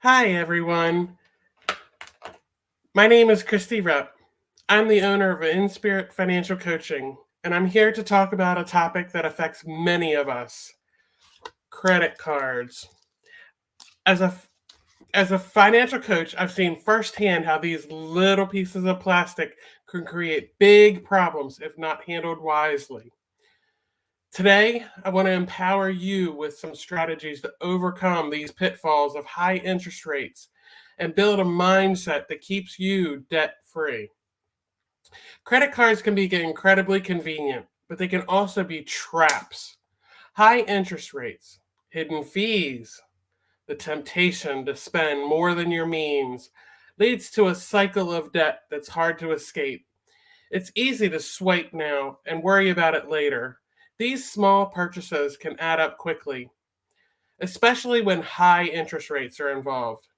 Hi, everyone. My name is Kristie Reph. I'm the owner of In-Spirit Financial Coaching, and I'm here to talk about a topic that affects many of us, credit cards. As a as a financial coach, I've seen firsthand how these little pieces of plastic can create big problems if not handled wisely. Today, I want to empower you with some strategies to overcome these pitfalls of high interest rates and build a mindset that keeps you debt free. Credit cards can be incredibly convenient, but they can also be traps. High interest rates, hidden fees, the temptation to spend more than your means leads to a cycle of debt that's hard to escape. It's easy to swipe now and worry about it later. These small purchases can add up quickly, especially when high interest rates are involved.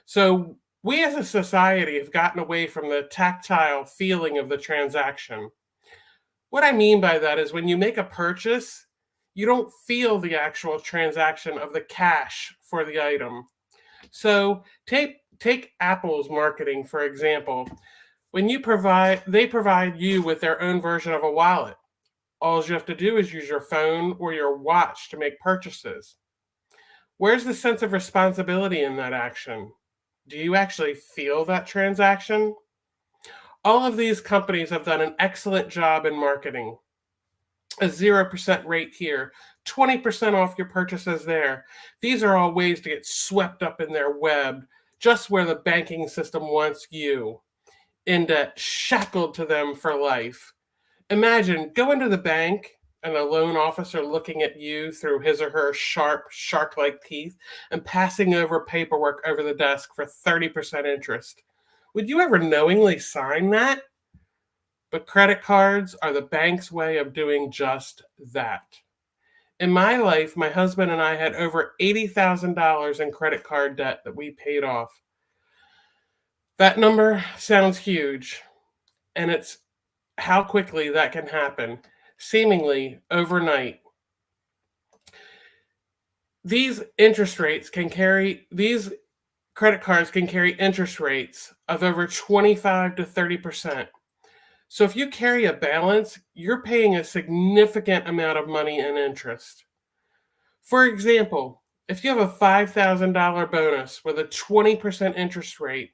So, we as a society have gotten away from the tactile feeling of the transaction. What I mean by that is when you make a purchase, you don't feel the actual transaction of the cash for the item. So, take Apple's marketing for example. When they provide you with their own version of a wallet. All you have to do is use your phone or your watch to make purchases. Where's the sense of responsibility in that action? Do you actually feel that transaction? All of these companies have done an excellent job in marketing. A 0% rate here, 20% off your purchases there. These are all ways to get swept up in their web, just where the banking system wants you, in debt, shackled to them for life. Imagine going to the bank and the loan officer looking at you through his or her sharp, shark like teeth and passing over paperwork over the desk for 30% interest. Would you ever knowingly sign that? But credit cards are the bank's way of doing just that. In my life, my husband and I had over $80,000 in credit card debt that we paid off. That number sounds huge, and it's how quickly that can happen, seemingly overnight. These credit cards can carry interest rates of over 25 to 30%. So if you carry a balance, you're paying a significant amount of money in interest. For example, if you have a $5,000 bonus with a 20% interest rate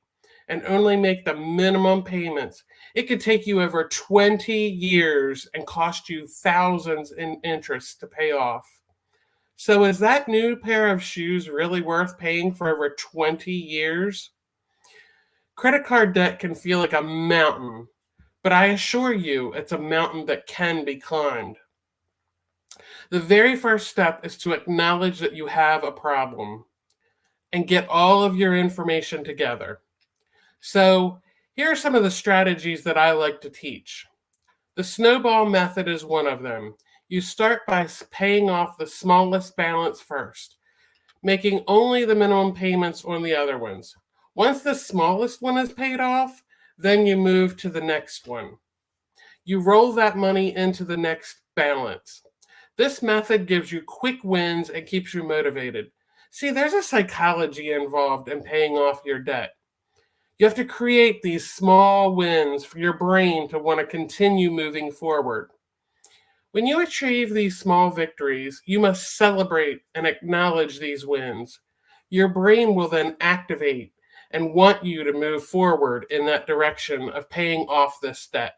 and only make the minimum payments, it could take you over 20 years and cost you thousands in interest to pay off. So is that new pair of shoes really worth paying for over 20 years? Credit card debt can feel like a mountain, but I assure you it's a mountain that can be climbed. The very first step is to acknowledge that you have a problem and get all of your information together. So, here are some of the strategies that I like to teach. The snowball method is one of them. You start by paying off the smallest balance first, making only the minimum payments on the other ones. Once the smallest one is paid off, then you move to the next one. You roll that money into the next balance. This method gives you quick wins and keeps you motivated. See, there's a psychology involved in paying off your debt. You have to create these small wins for your brain to want to continue moving forward. When you achieve these small victories, you must celebrate and acknowledge these wins. Your brain will then activate and want you to move forward in that direction of paying off this debt.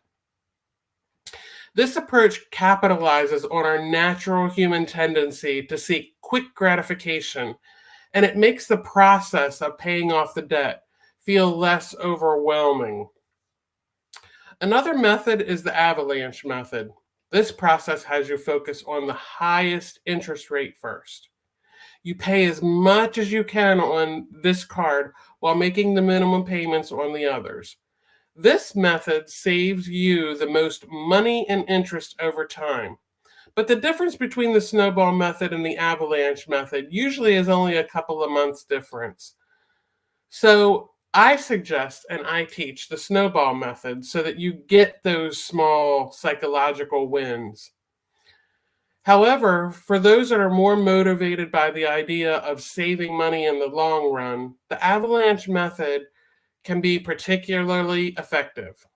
This approach capitalizes on our natural human tendency to seek quick gratification, and it makes the process of paying off the debt feel less overwhelming. Another method is the avalanche method. This process has you focus on the highest interest rate first. You pay as much as you can on this card while making the minimum payments on the others. This method saves you the most money and interest over time. But the difference between the snowball method and the avalanche method usually is only a couple of months difference. So I suggest and I teach the snowball method so that you get those small psychological wins. However, for those that are more motivated by the idea of saving money in the long run, the avalanche method can be particularly effective.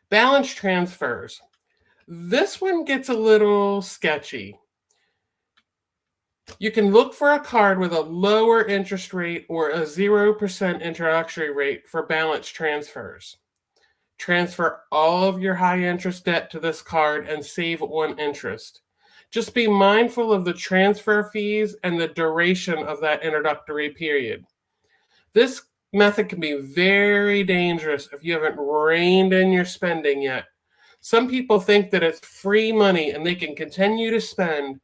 Balance transfers. This one gets a little sketchy. You can look for a card with a lower interest rate or a 0% introductory rate for balance transfers. Transfer all of your high interest debt to this card and save on interest. Just be mindful of the transfer fees and the duration of that introductory period. This method can be very dangerous if you haven't reined in your spending yet. Some people think that it's free money and they can continue to spend.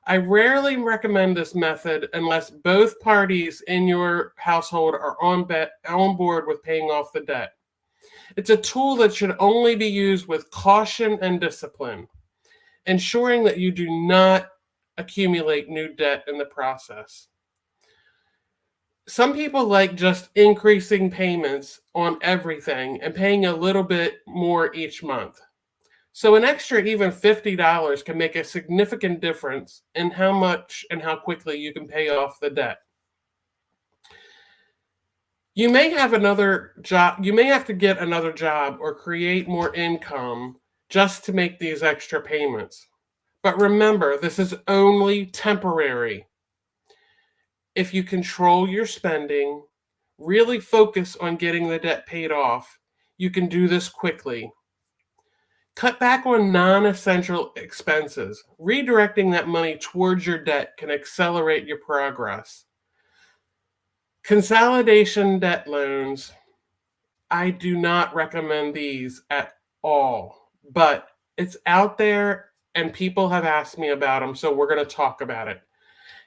I rarely recommend this method unless both parties in your household are on board with paying off the debt. It's a tool that should only be used with caution and discipline, ensuring that you do not accumulate new debt in the process. Some people like just increasing payments on everything and paying a little bit more each month. So an extra even $50 can make a significant difference in how much and how quickly you can pay off the debt. You may have another job, you may have to get another job or create more income just to make these extra payments. But remember, this is only temporary. If you control your spending, really focus on getting the debt paid off, you can do this quickly. Cut back on non-essential expenses. Redirecting that money towards your debt can accelerate your progress. Consolidation debt loans. I do not recommend these at all, but it's out there and people have asked me about them, so we're going to talk about it.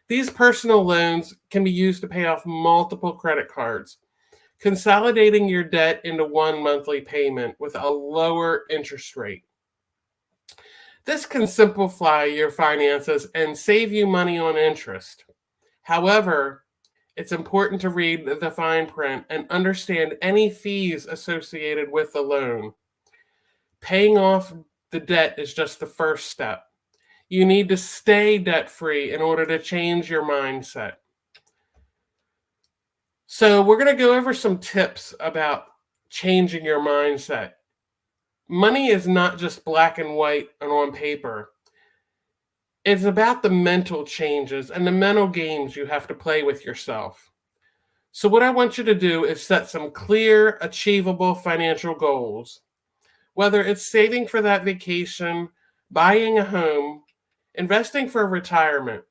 These personal loans can be used to pay off multiple credit cards, consolidating your debt into one monthly payment with a lower interest rate. This can simplify your finances and save you money on interest. However, it's important to read the fine print and understand any fees associated with the loan. Paying off the debt is just the first step. You need to stay debt-free in order to change your mindset. So we're going to go over some tips about changing your mindset. Money is not just black and white and on paper. It's about the mental changes and the mental games you have to play with yourself. So what I want you to do is set some clear, achievable financial goals. Whether it's saving for that vacation, buying a home, investing for retirement.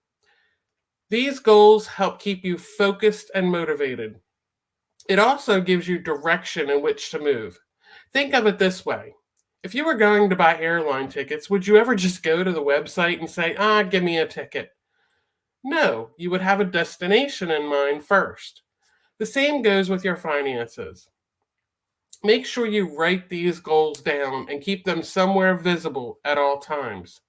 These goals help keep you focused and motivated. It also gives you direction in which to move. Think of it this way. If you were going to buy airline tickets, would you ever just go to the website and say, give me a ticket? No, you would have a destination in mind first. The same goes with your finances. Make sure you write these goals down and keep them somewhere visible at all times.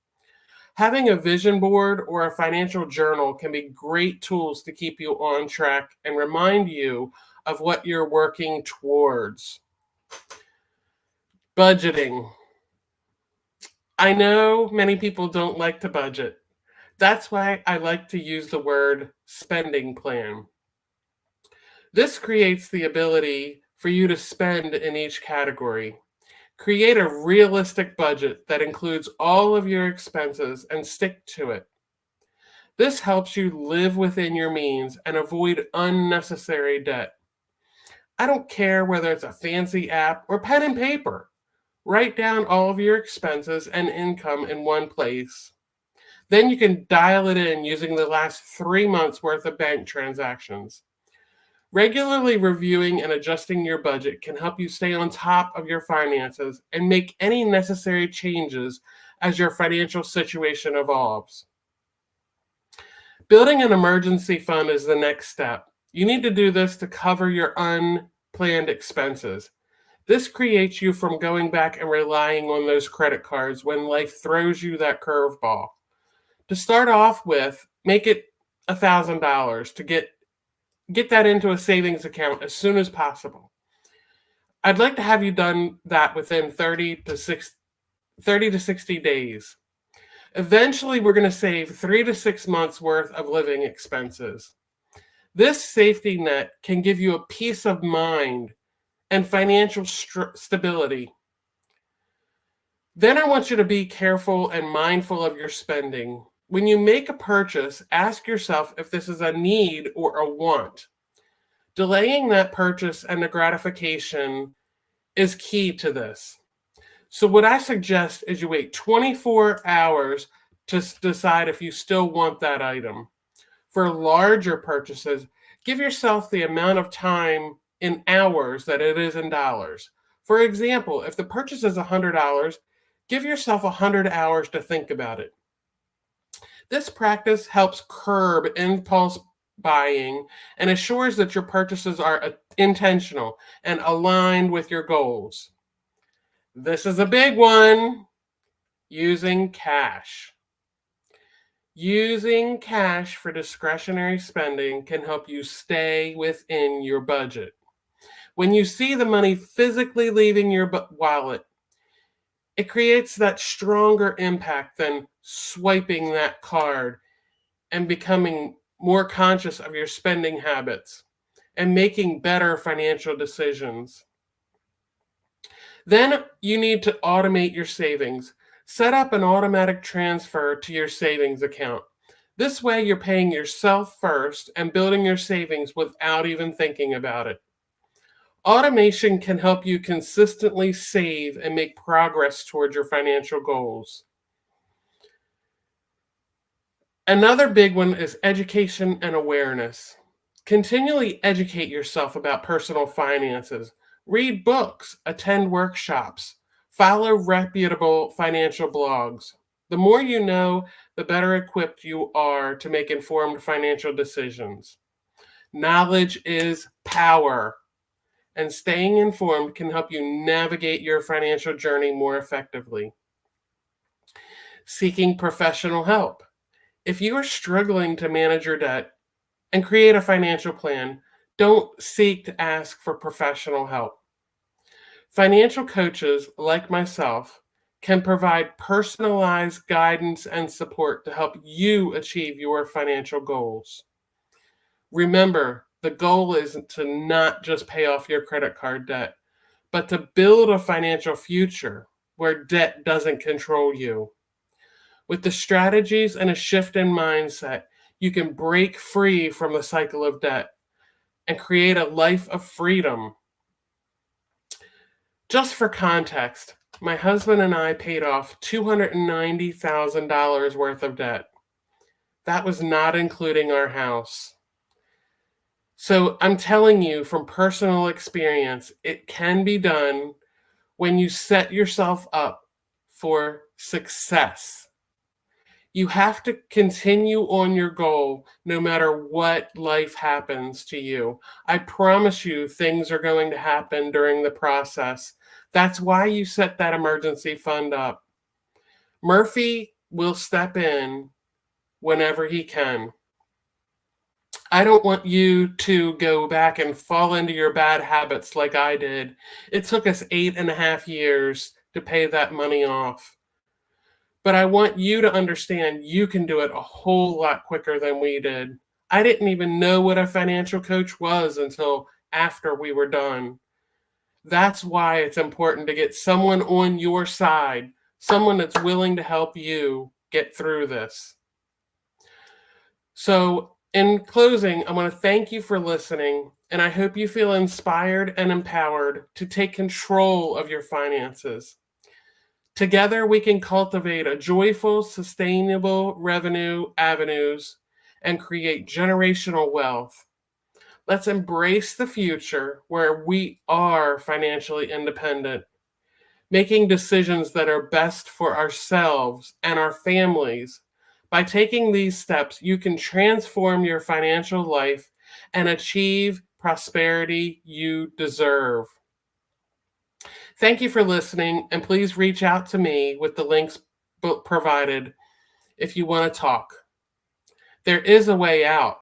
Having a vision board or a financial journal can be great tools to keep you on track and remind you of what you're working towards. Budgeting. I know many people don't like to budget. That's why I like to use the word spending plan. This creates the ability for you to spend in each category. Create a realistic budget that includes all of your expenses and stick to it. This helps you live within your means and avoid unnecessary debt. I don't care whether it's a fancy app or pen and paper. Write down all of your expenses and income in one place. Then you can dial it in using the last 3 months worth of bank transactions. Regularly reviewing and adjusting your budget can help you stay on top of your finances and make any necessary changes as your financial situation evolves. Building an emergency fund is the next step. You need to do this to cover your unplanned expenses. This creates you from going back and relying on those credit cards when life throws you that curveball. To start off with, make it $1,000 to get that into a savings account as soon as possible. I'd like to have you done that within 30 to 60 days. Eventually, we're going to save 3 to 6 months worth of living expenses. This safety net can give you a peace of mind and financial stability. Then I want you to be careful and mindful of your spending. When you make a purchase, ask yourself if this is a need or a want. Delaying that purchase and the gratification is key to this. So what I suggest is you wait 24 hours to decide if you still want that item. For larger purchases, give yourself the amount of time in hours that it is in dollars. For example, if the purchase is $100, give yourself 100 hours to think about it. This practice helps curb impulse buying and assures that your purchases are intentional and aligned with your goals. This is a big one, using cash. Using cash for discretionary spending can help you stay within your budget. When you see the money physically leaving your wallet, it creates that stronger impact than swiping that card and becoming more conscious of your spending habits and making better financial decisions. Then you need to automate your savings. Set up an automatic transfer to your savings account. This way you're paying yourself first and building your savings without even thinking about it. Automation can help you consistently save and make progress towards your financial goals. Another big one is education and awareness. Continually educate yourself about personal finances. Read books, attend workshops, follow reputable financial blogs. The more you know, the better equipped you are to make informed financial decisions. Knowledge is power, and staying informed can help you navigate your financial journey more effectively. Seeking professional help. If you are struggling to manage your debt and create a financial plan, don't seek to ask for professional help. Financial coaches like myself can provide personalized guidance and support to help you achieve your financial goals. Remember, the goal is to not just pay off your credit card debt, but to build a financial future where debt doesn't control you. With the strategies and a shift in mindset, you can break free from the cycle of debt and create a life of freedom. Just for context, my husband and I paid off $290,000 worth of debt. That was not including our house. So I'm telling you from personal experience, it can be done when you set yourself up for success. You have to continue on your goal no matter what life happens to you. I promise you things are going to happen during the process. That's why you set that emergency fund up. Murphy will step in whenever he can. I don't want you to go back and fall into your bad habits like I did. It took us 8.5 years to pay that money off. But I want you to understand you can do it a whole lot quicker than we did. I didn't even know what a financial coach was until after we were done. That's why it's important to get someone on your side, someone that's willing to help you get through this. So, in closing, I want to thank you for listening, and I hope you feel inspired and empowered to take control of your finances. Together, we can cultivate a joyful, sustainable revenue avenues and create generational wealth. Let's embrace the future where we are financially independent, making decisions that are best for ourselves and our families. By taking these steps, you can transform your financial life and achieve prosperity you deserve. Thank you for listening, and please reach out to me with the links provided if you want to talk. There is a way out.